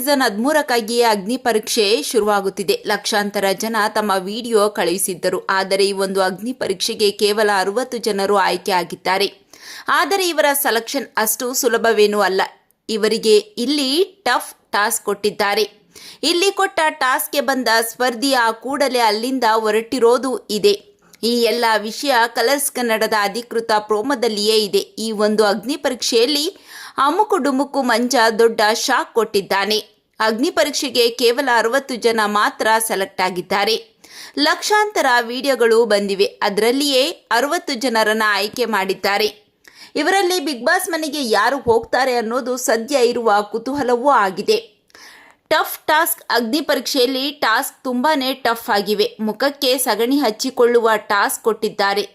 Season 13ಕ್ಕಾಗಿಯೇ ಅಗ್ನಿ ಪರೀಕ್ಷೆ ಶುರುವಾಗುತ್ತಿದೆ. ಲಕ್ಷಾಂತರ ಜನ ತಮ್ಮ ವಿಡಿಯೋ ಕಳುಹಿಸಿದ್ದರು. ಆದರೆ ಈ ಒಂದು ಅಗ್ನಿ ಪರೀಕ್ಷೆಗೆ ಕೇವಲ 60 ಜನರು ಆಯ್ಕೆ ಆಗಿದ್ದಾರೆ. ಆದರೆ ಇವರ ಸೆಲೆಕ್ಷನ್ ಅಷ್ಟು ಸುಲಭವೇನೂ ಅಲ್ಲ. ಇವರಿಗೆ ಇಲ್ಲಿ ಟಫ್ ಟಾಸ್ಕ್ ಕೊಟ್ಟಿದ್ದಾರೆ. ಇಲ್ಲಿ ಕೊಟ್ಟ ಟಾಸ್ಕ್ಗೆ ಬಂದ ಸ್ಪರ್ಧಿ ಆ ಕೂಡಲೇ ಅಲ್ಲಿಂದ ಹೊರಟಿರೋದು ಇದೆ. ಈ ಎಲ್ಲ ವಿಷಯ ಕಲರ್ಸ್ ಕನ್ನಡದ ಅಧಿಕೃತ ಪ್ರೋಮೋದಲ್ಲಿಯೇ ಇದೆ. ಈ ಒಂದು ಅಗ್ನಿ ಪರೀಕ್ಷೆಯಲ್ಲಿ ಅಮುಕು ಡುಮುಕು ಮಂಜ ದೊಡ್ಡ ಶಾಕ್ ಕೊಟ್ಟಿದ್ದಾನೆ. ಅಗ್ನಿ ಪರೀಕ್ಷೆಗೆ ಕೇವಲ 60 ಜನ ಮಾತ್ರ ಸೆಲೆಕ್ಟ್ ಆಗಿದ್ದಾರೆ. ಲಕ್ಷಾಂತರ ವಿಡಿಯೋಗಳು ಬಂದಿವೆ. ಅದರಲ್ಲಿಯೇ 60 ಜನರನ್ನು ಆಯ್ಕೆ ಮಾಡಿದ್ದಾರೆ. ಇವರಲ್ಲಿ ಬಿಗ್ ಬಾಸ್ ಮನೆಗೆ ಯಾರು ಹೋಗ್ತಾರೆ ಅನ್ನೋದು ಸದ್ಯ ಇರುವ ಕುತೂಹಲವೂ ಆಗಿದೆ. Tough task. ಅಗ್ನಿ ಪರೀಕ್ಷೆಯಲ್ಲಿ ಟಾಸ್ಕ್ ತುಂಬಾನೇ ಟಫ್ ಆಗಿವೆ. ಮುಖಕ್ಕೆ ಸಗಣಿ ಹಚ್ಚಿಕೊಳ್ಳುವ ಟಾಸ್ಕ್ ಕೊಟ್ಟಿದ್ದಾರೆ.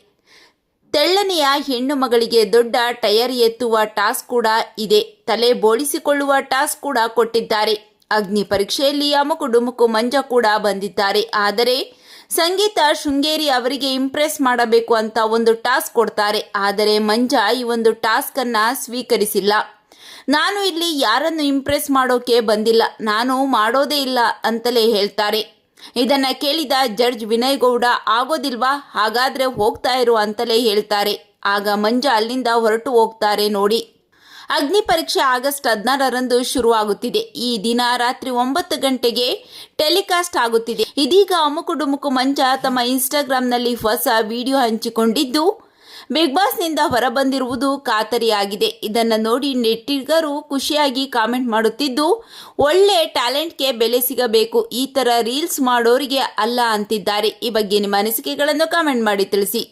ತೆಳ್ಳನೆಯ ಹೆಣ್ಣು ಮಗಳಿಗೆ ದೊಡ್ಡ ಟೈರ್ ಎತ್ತುವ ಟಾಸ್ಕ್ ಕೂಡ ಇದೆ. ತಲೆ ಬೋಳಿಸಿಕೊಳ್ಳುವ ಟಾಸ್ಕ್ ಕೂಡ ಕೊಟ್ಟಿದ್ದಾರೆ. ಅಗ್ನಿ ಪರೀಕ್ಷೆಯಲ್ಲಿ ಅಮುಕು ಡುಮುಕು ಮಂಜ ಕೂಡ ಬಂದಿದ್ದಾರೆ. ಆದರೆ ಸಂಗೀತ ಶೃಂಗೇರಿ ಅವರಿಗೆ ಇಂಪ್ರೆಸ್ ಮಾಡಬೇಕು ಅಂತ ಒಂದು ಟಾಸ್ಕ್ ಕೊಡ್ತಾರೆ. ಆದರೆ ಮಂಜ ಈ ಒಂದು ಟಾಸ್ಕ್ ಅನ್ನ ಸ್ವೀಕರಿಸಿಲ್ಲ. ನಾನು ಇಲ್ಲಿ ಯಾರನ್ನು ಇಂಪ್ರೆಸ್ ಮಾಡೋಕೆ ಬಂದಿಲ್ಲ, ನಾನು ಮಾಡೋದೇ ಇಲ್ಲ ಅಂತಲೇ ಹೇಳ್ತಾರೆ. ಇದನ್ನ ಕೇಳಿದ ಜಡ್ಜ್ ವಿನಯ್ ಗೌಡ ಆಗೋದಿಲ್ವಾ, ಹಾಗಾದ್ರೆ ಹೋಗ್ತಾ ಇರು ಅಂತಲೇ ಹೇಳ್ತಾರೆ. ಆಗ ಮಂಜ ಅಲ್ಲಿಂದ ಹೊರಟು ಹೋಗ್ತಾರೆ. ನೋಡಿ, ಅಗ್ನಿ ಪರೀಕ್ಷೆ ಆಗಸ್ಟ್ 16ರಂದು ಶುರುವಾಗುತ್ತಿದೆ. ಈ ದಿನ ರಾತ್ರಿ 9 ಗಂಟೆಗೆ ಟೆಲಿಕಾಸ್ಟ್ ಆಗುತ್ತಿದೆ. ಇದೀಗ ಅಮುಕು ಡುಮುಕು ಮಂಜ ತಮ್ಮ ಇನ್ಸ್ಟಾಗ್ರಾಂನಲ್ಲಿ ಹೊಸ ವಿಡಿಯೋ ಹಂಚಿಕೊಂಡಿದ್ದು ಬಿಗ್ ಬಾಸ್ನಿಂದ ಹೊರಬಂದಿರುವುದು ಖಾತರಿಯಾಗಿದೆ. ಇದನ್ನು ನೋಡಿ ನೆಟ್ಟಿಗರು ಖುಷಿಯಾಗಿ ಕಾಮೆಂಟ್ ಮಾಡುತ್ತಿದ್ದು, ಒಳ್ಳೆ ಟ್ಯಾಲೆಂಟ್ಗೆ ಬೆಲೆ ಸಿಗಬೇಕು, ಈ ಥರ ರೀಲ್ಸ್ ಮಾಡೋರಿಗೆ ಅಲ್ಲ ಅಂತಿದ್ದಾರೆ. ಈ ಬಗ್ಗೆ ನಿಮ್ಮ ಅನಿಸಿಕೆಗಳನ್ನು ಕಾಮೆಂಟ್ ಮಾಡಿ ತಿಳಿಸಿ.